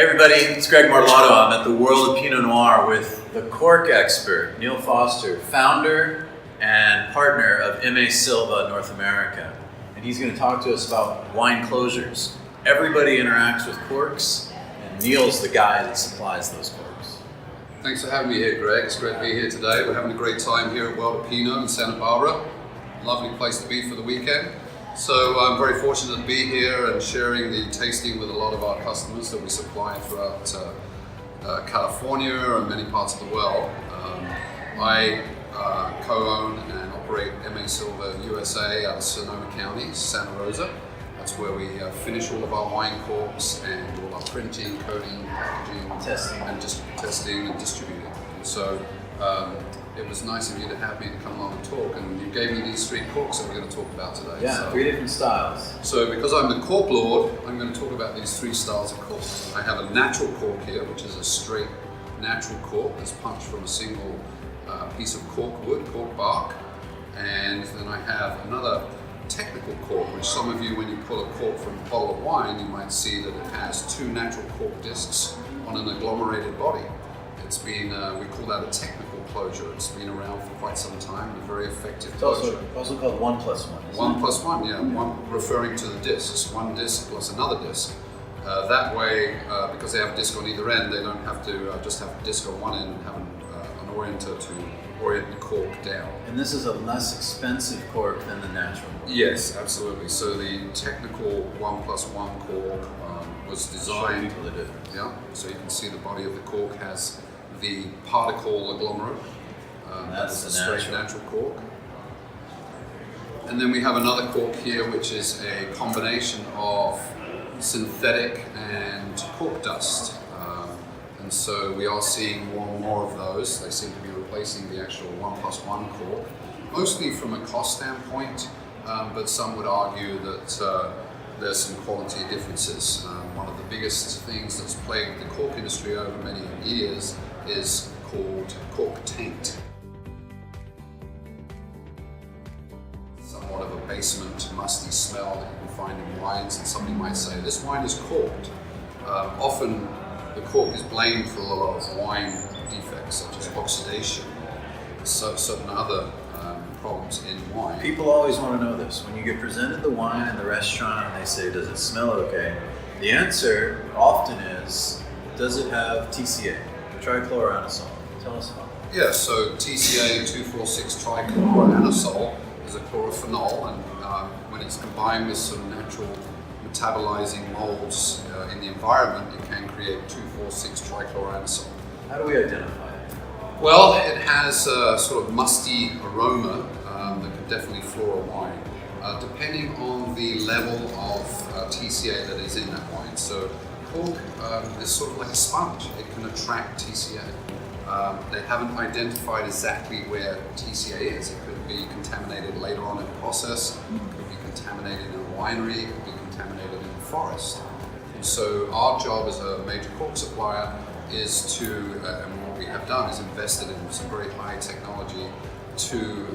Hey everybody, it's Greg Martellotto. I'm at the World of Pinot Noir with the cork expert, Neil Foster, founder and partner of M.A. Silva North America. And he's going to talk to us about wine closures. Everybody interacts with corks, and Neil's the guy that supplies those corks. Thanks for having me here, Greg. It's great to be here today. We're having a great time here at World of Pinot in Santa Barbara. Lovely place to be for the weekend. So I'm very fortunate to be here and sharing the tasting with a lot of our customers that we supply throughout California and many parts of the world. I co-own and operate M.A. Silva USA out of Sonoma County, Santa Rosa. That's where we finish all of our wine corks and all our printing, coating, packaging, testing and distributing. And so it was nice of you to have me to come along and talk, and you gave me these three corks that we're going to talk about today. Yeah, so, 3 different styles. So because I'm the cork lord, I'm going to talk about these 3 styles of cork. I have a natural cork here, which is a straight natural cork that's punched from a single piece of cork wood, cork bark. And then I have another technical cork, which some of you, when you pull a cork from a bottle of wine, you might see that it has 2 natural cork discs on an agglomerated body. It's been, we call that a technical closure. It's been around for quite some time, and a very effective closure. It's also called 1+1. 1+1, yeah. One referring to the discs. One disc plus another disc. That way, because they have a disc on either end, they don't have to just have a disc on one end and have an orienter to orient the cork down. And this is a less expensive cork than the natural cork. Yes, absolutely. So the technical 1+1 cork was designed. Show people the difference. Yeah. So you can see the body of the cork has the particle agglomerate. That's the the straight natural cork. And then we have another cork here, which is a combination of synthetic and cork dust. And so we are seeing more and more of those. They seem to be replacing the actual 1+1 cork, mostly from a cost standpoint, but some would argue that there's some quality differences. One of the biggest things that's plagued the cork industry over many years is called cork taint. Somewhat of a basement, musty smell that you can find in wines, and somebody might say, this wine is corked. Often the cork is blamed for a lot of wine defects, such as oxidation, certain other problems in wine. People always want to know this. When you get presented the wine in the restaurant and they say, does it smell okay? The answer often is, does it have TCA, trichloroanisole? Tell us about that. Yeah, so TCA 2,4,6-trichloroanisole is a chlorophenol, and when it's combined with some natural metabolizing molds in the environment, it can create 2,4,6-trichloroanisole. How do we identify it? Well, it has a sort of musty aroma that could definitely floor a wine, depending on the level of TCA that is in that wine. So cork is sort of like a sponge. It can attract TCA. They haven't identified exactly where TCA is. It could be contaminated later on in the process. It could be contaminated in a winery. It could be contaminated in the forest. And so our job as a major cork supplier is to, and what we have done is invested in some very high technology to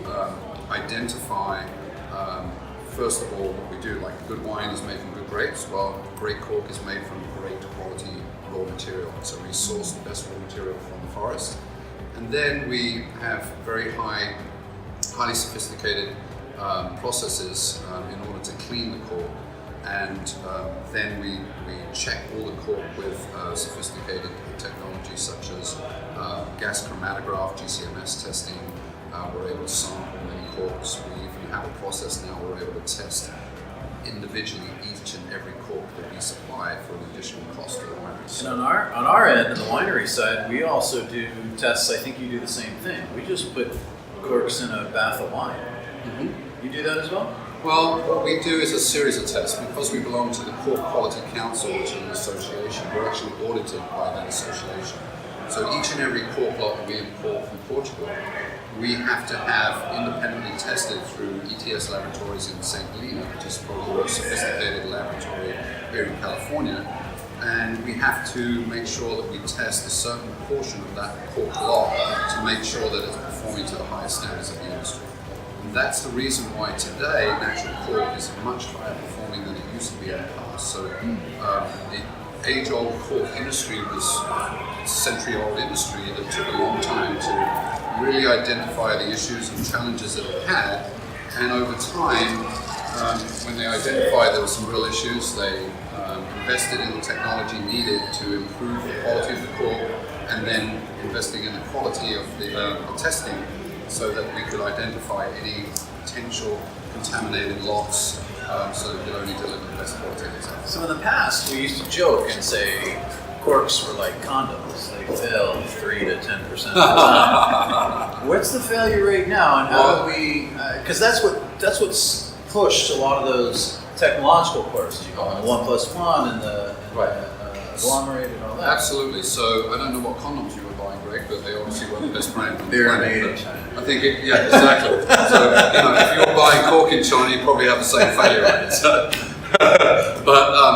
identify, first of all, what we do. Like good wine is made from good grapes. Well, great cork is made from great quality raw material. So we source the best raw material from the forest. And then we have very highly sophisticated processes in order to clean the cork. And then we check all the cork with sophisticated technology such as gas chromatograph, GCMS testing. We're able to sample many corks. We even have a process now where we're able to test individually each and every cork that we supply for an additional cost to the wineries. And on our end, on the winery side, we also do tests. I think you do the same thing. We just put corks in a bath of wine. Mm-hmm. You do that as well? Well, what we do is a series of tests. Because we belong to the Cork Quality Council, which is an association, we're actually audited by that association. So each and every cork lot that we import from Portugal, we have to have independently tested through ETS laboratories in St. Helena, which is probably the most sophisticated laboratory here in California. And we have to make sure that we test a certain portion of that cork lot to make sure that it's performing to the highest standards of the industry. And that's the reason why today natural cork is much higher performing than it used to be in the past. So age-old cork industry was a century-old industry that took a long time to really identify the issues and challenges that it had. And over time, when they identified there were some real issues, they invested in the technology needed to improve the quality of the cork, and then investing in the quality of the testing so that we could identify any potential contaminated lots so that we could only deliver the best quality results. So in the past, we used to joke and say corks were like condoms. They fail 3 to 10% of the time. What's the failure rate now, and how do we? Because that's what's pushed a lot of those technological courses. You call them 1+1 and the agglomerate and all that. Absolutely. So I don't know what condoms you were buying, Greg, but they obviously weren't the best brand. They're made in China. I think, yeah, exactly. So if you're buying cork in China, you probably have the same failure rate.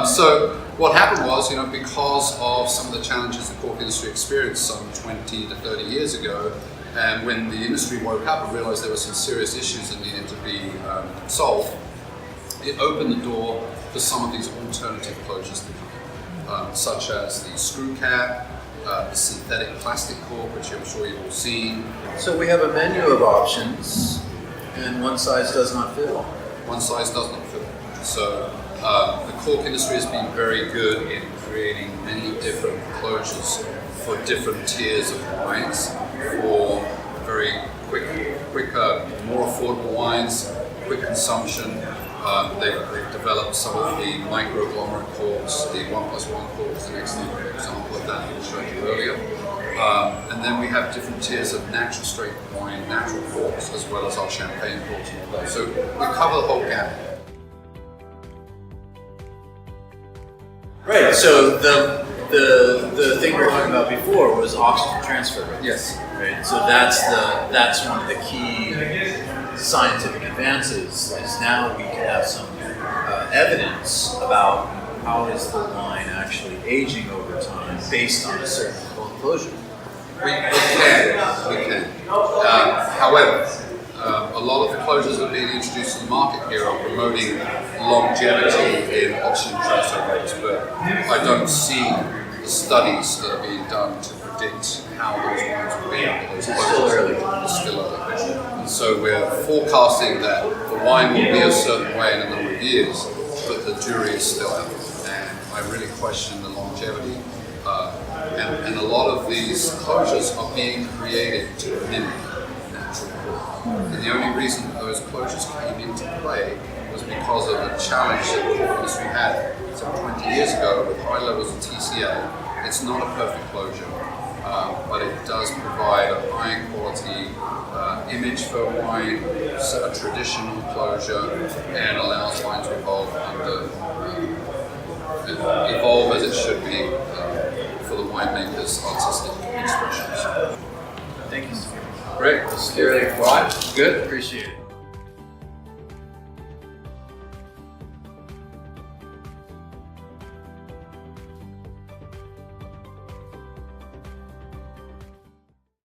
So what happened was, because of some of the challenges the cork industry experienced some 20 to 30 years ago, and when the industry woke up and realized there were some serious issues that needed to be solved, it opened the door for some of these alternative closures to come, such as the screw cap, the synthetic plastic cork, which I'm sure you've all seen. So we have a menu of options, and one size does not fit all. One size does not fit. So the cork industry has been very good in creating many different closures for different tiers of wines, for very quicker, more affordable wines, quick consumption. They've developed some of the micro-agglomerate corks. The 1+1 cork is an excellent example of that I showed you earlier. And then we have different tiers of natural straight wine, natural corks, as well as our champagne corks and all those. So we cover the whole gamut. Right. So the thing we were talking about before was oxygen transfer rates. Yes. Right. So that's one of the key scientific advances. Is now we can have some evidence about how is the wine actually aging over time based on a certain closure. We can. However, a lot of the closures that are being introduced to the market here are promoting longevity in oxygen transfer rates, but I don't see the studies that are being done to predict how those wines will be under those closures. Still early. It's still early. And so we're forecasting that the wine will be a certain way in a number of years, but the jury is still out. And I really question the longevity. And a lot of these closures are being created to mimic natural cork. And the only reason that those closures came into play was because of the challenge that the cork industry had some 20 years ago with high levels of TCA. It's not a perfect closure, but it does provide a high quality image for wine, a traditional closure, and allows wine to evolve as it should be for the winemaker's artistic expressions. Thank you. Great. This is really good. Appreciate it.